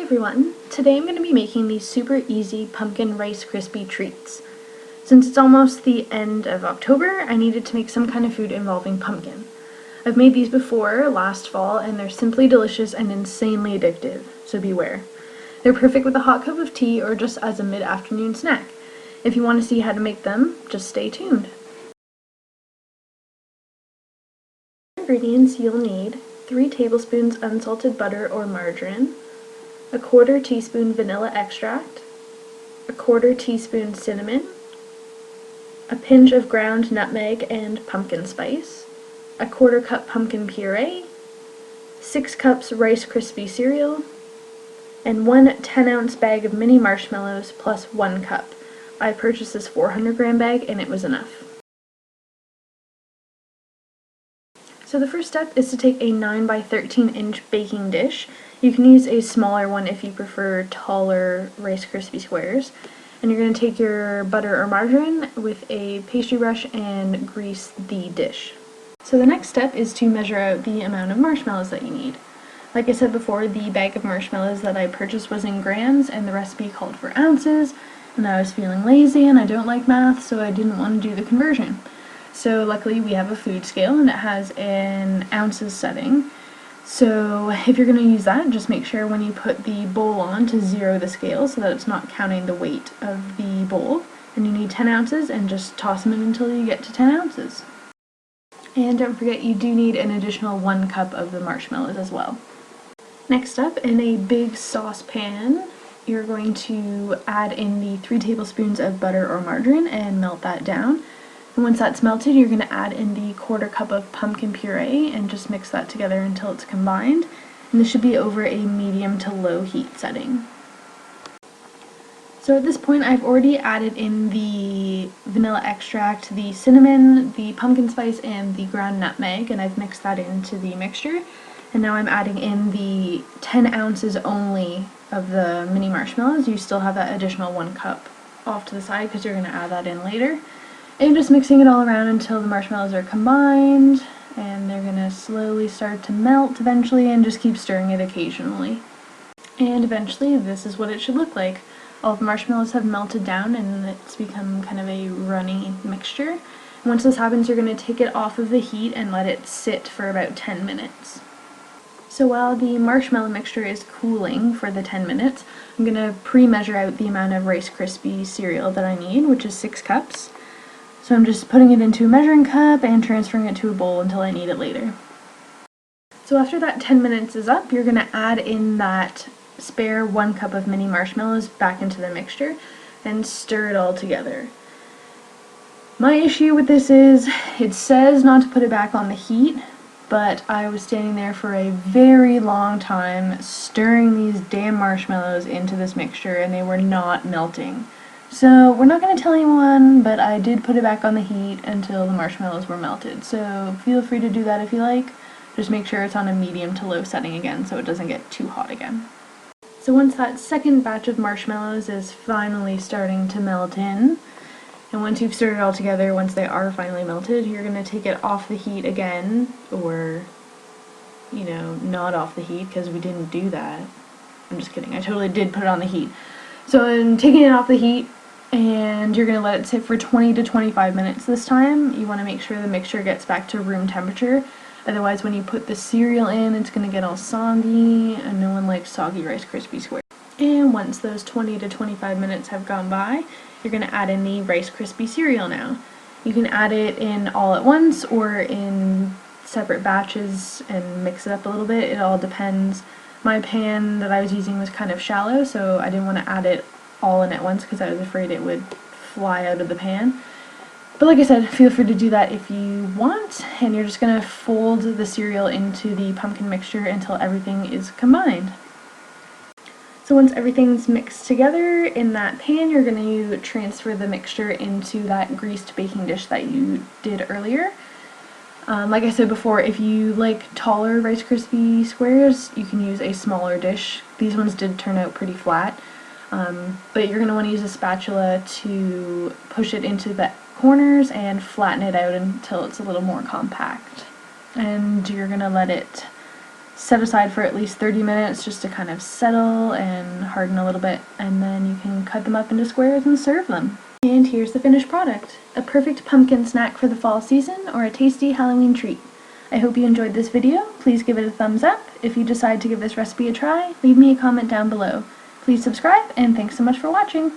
everyone! Today I'm going to be making these super easy Pumpkin Rice Krispie treats. Since it's almost the end of October, I needed to make some kind of food involving pumpkin. I've made these before, last fall, and they're simply delicious and insanely addictive, so beware. They're perfect with a hot cup of tea or just as a mid-afternoon snack. If you want to see how to make them, just stay tuned. Ingredients you'll need: 3 tablespoons unsalted butter or margarine, a 1/4 teaspoon vanilla extract, a 1/4 teaspoon cinnamon, a pinch of ground nutmeg and pumpkin spice, a 1/4 cup pumpkin puree, 6 cups Rice Krispie cereal, and 1 10-ounce bag of mini marshmallows plus 1 cup. I purchased this 400-gram bag and it was enough. So the first step is to take a 9 by 13 inch baking dish. You can use a smaller one if you prefer taller Rice Krispie squares. And you're going to take your butter or margarine with a pastry brush and grease the dish. So the next step is to measure out the amount of marshmallows that you need. Like I said before, the bag of marshmallows that I purchased was in grams and the recipe called for ounces, and I was feeling lazy and I don't like math, so I didn't want to do the conversion. So luckily we have a food scale and it has an ounces setting. So if you're going to use that, just make sure when you put the bowl on to zero the scale so that it's not counting the weight of the bowl. And you need 10 ounces and just toss them in until you get to 10 ounces. And don't forget, you do need an additional 1 cup of the marshmallows as well. Next up, in a big saucepan, you're going to add in the 3 tablespoons of butter or margarine and melt that down. And once that's melted, you're going to add in the 1/4 cup of pumpkin puree and just mix that together until it's combined. And this should be over a medium to low heat setting. So at this point, I've already added in the vanilla extract, the cinnamon, the pumpkin spice, and the ground nutmeg, and I've mixed that into the mixture. And now I'm adding in the 10 ounces only of the mini marshmallows. You still have that additional 1 cup off to the side because you're going to add that in later. And just mixing it all around until the marshmallows are combined, and they're going to slowly start to melt eventually, and just keep stirring it occasionally. And eventually this is what it should look like. All the marshmallows have melted down and it's become kind of a runny mixture. And once this happens, you're going to take it off of the heat and let it sit for about 10 minutes. So while the marshmallow mixture is cooling for the 10 minutes, I'm going to pre-measure out the amount of Rice Krispie cereal that I need, which is 6 cups. So I'm just putting it into a measuring cup and transferring it to a bowl until I need it later. So after that 10 minutes is up, you're going to add in that spare 1 cup of mini marshmallows back into the mixture and stir it all together. My issue with this is it says not to put it back on the heat, but I was standing there for a very long time stirring these damn marshmallows into this mixture and they were not melting. So we're not going to tell anyone, but I did put it back on the heat until the marshmallows were melted. So feel free to do that if you like. Just make sure it's on a medium to low setting again so it doesn't get too hot again. So once that second batch of marshmallows is finally starting to melt in, and once you've stirred it all together, once they are finally melted, you're going to take it off the heat again, or, you know, not off the heat because we didn't do that. I'm just kidding, I totally did put it on the heat. So I'm taking it off the heat, and you're going to let it sit for 20 to 25 minutes this time. You want to make sure the mixture gets back to room temperature. Otherwise, when you put the cereal in, it's going to get all soggy, and no one likes soggy Rice Krispie squares. And once those 20 to 25 minutes have gone by, you're going to add in the Rice Krispie cereal now. You can add it in all at once or in separate batches and mix it up a little bit. It all depends. My pan that I was using was kind of shallow, so I didn't want to add it all in at once because I was afraid it would fly out of the pan. But like I said, feel free to do that if you want, and you're just going to fold the cereal into the pumpkin mixture until everything is combined. So once everything's mixed together in that pan, you're going to transfer the mixture into that greased baking dish that you did earlier. Like I said before, if you like taller Rice Krispie squares, you can use a smaller dish. These ones did turn out pretty flat, but you're going to want to use a spatula to push it into the corners and flatten it out until it's a little more compact. And you're going to let it set aside for at least 30 minutes just to kind of settle and harden a little bit, and then you can cut them up into squares and serve them. And here's the finished product, a perfect pumpkin snack for the fall season or a tasty Halloween treat. I hope you enjoyed this video. Please give it a thumbs up. If you decide to give this recipe a try, leave me a comment down below. Please subscribe, and thanks so much for watching!